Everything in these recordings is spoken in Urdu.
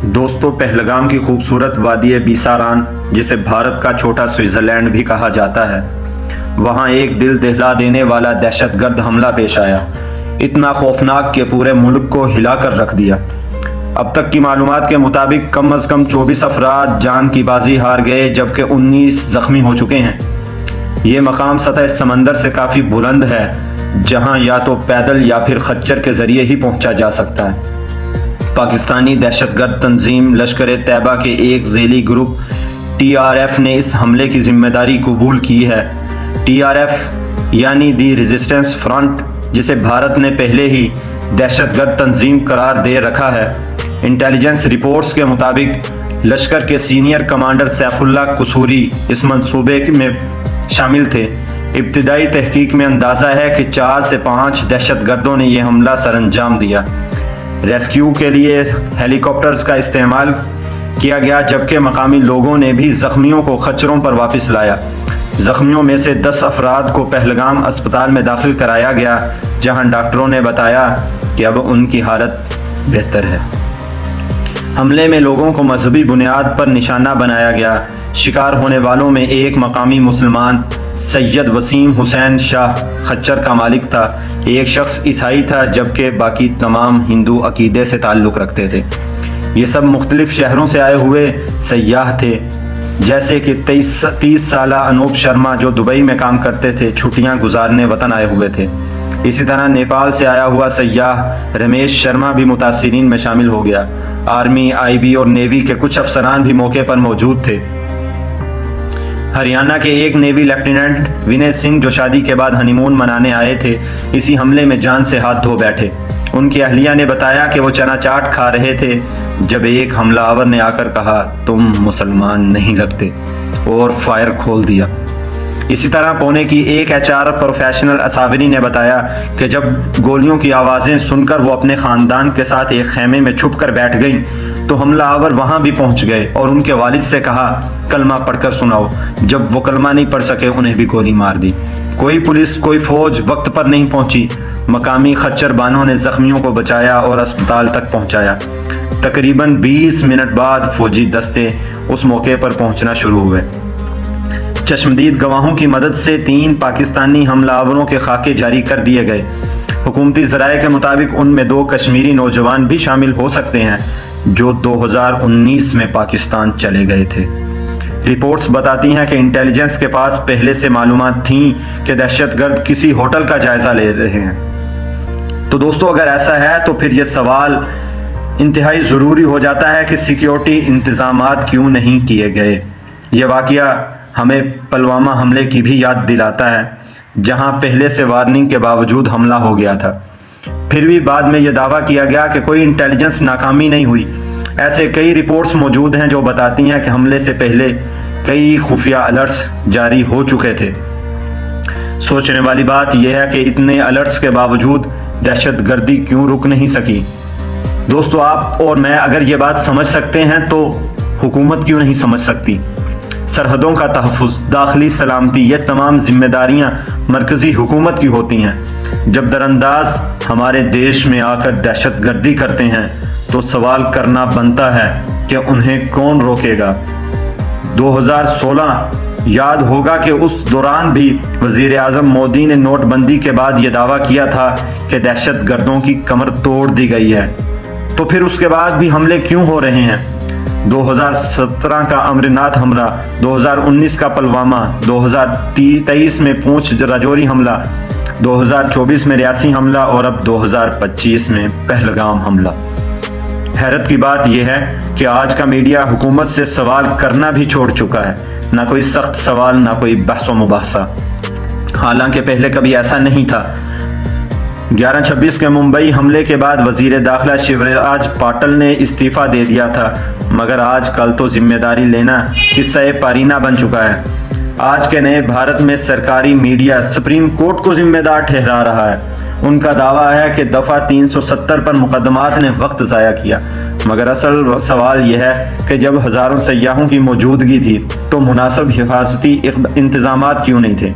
دوستو، پہلگام کی خوبصورت وادی بیساران، جسے بھارت کا چھوٹا سوئٹزرلینڈ بھی کہا جاتا ہے، وہاں ایک دل دہلا دینے والا دہشت گرد حملہ پیش آیا، اتنا خوفناک کہ پورے ملک کو ہلا کر رکھ دیا۔ اب تک کی معلومات کے مطابق کم از کم 24 افراد جان کی بازی ہار گئے، جبکہ 19 زخمی ہو چکے ہیں۔ یہ مقام سطح سمندر سے کافی بلند ہے، جہاں یا تو پیدل یا پھر خچر کے ذریعے ہی پہنچا جا سکتا ہے۔ پاکستانی دہشت گرد تنظیم لشکر طیبہ کے ایک ذیلی گروپ TRF نے اس حملے کی ذمہ داری قبول کی ہے۔ TRF یعنی دی ریزسٹنس فرنٹ، جسے بھارت نے پہلے ہی دہشت گرد تنظیم قرار دے رکھا ہے۔ انٹیلیجنس رپورٹس کے مطابق لشکر کے سینئر کمانڈر سیف اللہ قصوری اس منصوبے میں شامل تھے۔ ابتدائی تحقیق میں اندازہ ہے کہ 4 سے 5 دہشت گردوں نے یہ حملہ سر انجام دیا۔ ریسکیو کے لیے ہیلی کاپٹرز کا استعمال کیا گیا، جبکہ مقامی لوگوں نے بھی زخمیوں کو خچروں پر واپس لایا۔ زخمیوں میں سے 10 افراد کو پہلگام اسپتال میں داخل کرایا گیا، جہاں ڈاکٹروں نے بتایا کہ اب ان کی حالت بہتر ہے۔ حملے میں لوگوں کو مذہبی بنیاد پر نشانہ بنایا گیا۔ شکار ہونے والوں میں ایک مقامی مسلمان سید وسیم حسین شاہ خچر کا مالک تھا، ایک شخص عیسائی تھا، جبکہ باقی تمام ہندو عقیدے سے تعلق رکھتے تھے۔ یہ سب مختلف شہروں سے آئے ہوئے سیاح تھے، جیسے کہ 30 سالہ انوپ شرما جو دبئی میں کام کرتے تھے، چھٹیاں گزارنے وطن آئے ہوئے تھے۔ اسی طرح نیپال سے آیا ہوا سیاح رمیش شرما بھی متاثرین میں شامل ہو گیا۔ آرمی، IB اور نیوی کے کچھ افسران بھی موقع پر موجود تھے۔ ہریانہ کے ایک نیوی لیفٹیننٹ ونے سنگھ جو شادی کے بعد ہنی مون منانے آئے تھے، اسی حملے میں جان سے ہاتھ دھو بیٹھے۔ ان کی اہلیہ نے بتایا کہ وہ چنا چاٹ کھا رہے تھے جب ایک حملہ آور نے آ کر کہا، تم مسلمان نہیں لگتے، اور فائر کھول دیا۔ اسی طرح پونے کی ایک HR پروفیشنل اصابری نے بتایا کہ جب گولیوں کی آوازیں سن کر وہ اپنے خاندان کے ساتھ ایک خیمے میں چھپ کر بیٹھ گئیں تو حملہ آور وہاں بھی پہنچ گئے اور ان کے والد سے کہا، کلمہ پڑھ کر سناؤ۔ جب وہ کلمہ نہیں پڑھ سکے، انہیں بھی گولی مار دی۔ کوئی پولیس، کوئی فوج وقت پر نہیں پہنچی۔ مقامی خچر بانوں نے زخمیوں کو بچایا اور اسپتال تک پہنچایا۔ تقریباً 20 منٹ بعد فوجی دستے اس موقع پر پہنچنا شروع ہوئے۔ چشمدید گواہوں کی مدد سے 3 پاکستانی حملہ آوروں کے خاکے جاری کر دیے گئے۔ حکومتی ذرائع کے مطابق ان میں 2 کشمیری نوجوان بھی شامل ہو سکتے ہیں جو 2019 میں پاکستان چلے گئے تھے۔ رپورٹس بتاتی ہیں کہ انٹیلیجنس کے پاس پہلے سے معلومات تھیں کہ دہشت گرد کسی ہوٹل کا جائزہ لے رہے ہیں۔ تو دوستو، اگر ایسا ہے تو پھر یہ سوال انتہائی ضروری ہو جاتا ہے کہ سیکیورٹی انتظامات کیوں نہیں کیے گئے۔ یہ واقعہ ہمیں پلوامہ حملے کی بھی یاد دلاتا ہے، جہاں پہلے سے وارننگ کے باوجود حملہ ہو گیا تھا، پھر بھی بعد میں یہ دعویٰ کیا گیا کہ کوئی انٹیلیجنس ناکامی نہیں ہوئی۔ ایسے کئی رپورٹس موجود ہیں جو بتاتی ہیں کہ حملے سے پہلے کئی خفیہ الرٹس جاری ہو چکے تھے۔ سوچنے والی بات یہ ہے کہ اتنے الرٹس کے باوجود دہشت گردی کیوں رک نہیں سکی؟ دوستو، آپ اور میں اگر یہ بات سمجھ سکتے ہیں تو حکومت کیوں نہیں سمجھ سکتی؟ سرحدوں کا تحفظ، داخلی سلامتی، یہ تمام ذمہ داریاں مرکزی حکومت کی ہوتی ہیں۔ جب درانداز ہمارے دیش میں آ کر دہشت گردی کرتے ہیں تو سوال کرنا بنتا ہے کہ انہیں کون روکے گا۔ 2016 یاد ہوگا کہ اس دوران بھی وزیر اعظم مودی نے نوٹ بندی کے بعد یہ دعویٰ کیا تھا کہ دہشت گردوں کی کمر توڑ دی گئی ہے۔ تو پھر اس کے بعد بھی حملے کیوں ہو رہے ہیں؟ 2017 کا امر ناتھ حملہ، 2019 کا پلوامہ، 2023 میں پونچھ راجوری حملہ، 2024 میں ریاسی حملہ اور اب 2025 میں پہلگام حملہ۔ حیرت کی بات یہ ہے کہ آج کا میڈیا حکومت سے سوال کرنا بھی چھوڑ چکا ہے، نہ کوئی سخت سوال، نہ کوئی بحث و مباحثہ۔ حالانکہ پہلے کبھی ایسا نہیں تھا۔ 11/26 کے ممبئی حملے کے بعد وزیر داخلہ شیوراج پاٹل نے استعفیٰ دے دیا تھا، مگر آج کل تو ذمہ داری لینا قصہ پارینہ بن چکا ہے۔ آج کے نئے بھارت میں سرکاری میڈیا سپریم کورٹ کو ذمہ دار ٹھہرا رہا ہے۔ ان کا دعویٰ ہے کہ دفعہ 370 پر مقدمات نے وقت ضائع کیا، مگر اصل سوال یہ ہے کہ جب ہزاروں سیاحوں کی موجودگی تھی تو مناسب حفاظتی انتظامات کیوں نہیں تھے؟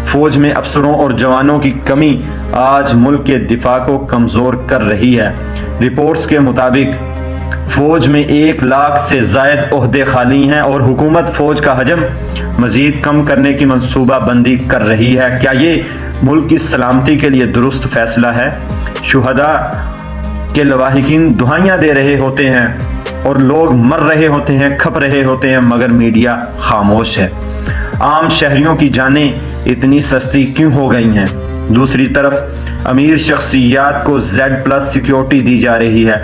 فوج میں افسروں اور جوانوں کی کمی آج ملک کے دفاع کو کمزور کر رہی ہے۔ رپورٹس کے مطابق فوج میں 1 لاکھ سے زائد عہدے خالی ہیں اور حکومت فوج کا حجم مزید کم کرنے کی منصوبہ بندی کر رہی ہے۔ کیا یہ ملک کی سلامتی کے لیے درست فیصلہ ہے؟ شہداء کے لواحقین دعائیاں دے رہے ہوتے ہیں اور لوگ مر رہے ہوتے ہیں، کھپ رہے ہوتے ہیں، مگر میڈیا خاموش ہے۔ عام شہریوں کی جانیں اتنی سستی کیوں ہو گئی ہیں؟ دوسری طرف امیر شخصیات کو Z+ سیکیورٹی دی جا رہی ہے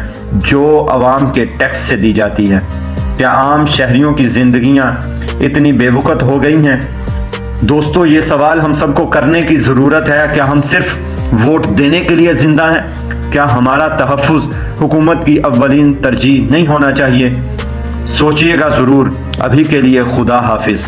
جو عوام کے ٹیکس سے دی جاتی ہے۔ کیا عام شہریوں کی زندگیاں اتنی بے وقت ہو گئی ہیں؟ دوستو، یہ سوال ہم سب کو کرنے کی ضرورت ہے۔ کیا ہم صرف ووٹ دینے کے لیے زندہ ہیں؟ کیا ہمارا تحفظ حکومت کی اولین ترجیح نہیں ہونا چاہیے؟ سوچئے گا ضرور۔ ابھی کے لیے خدا حافظ۔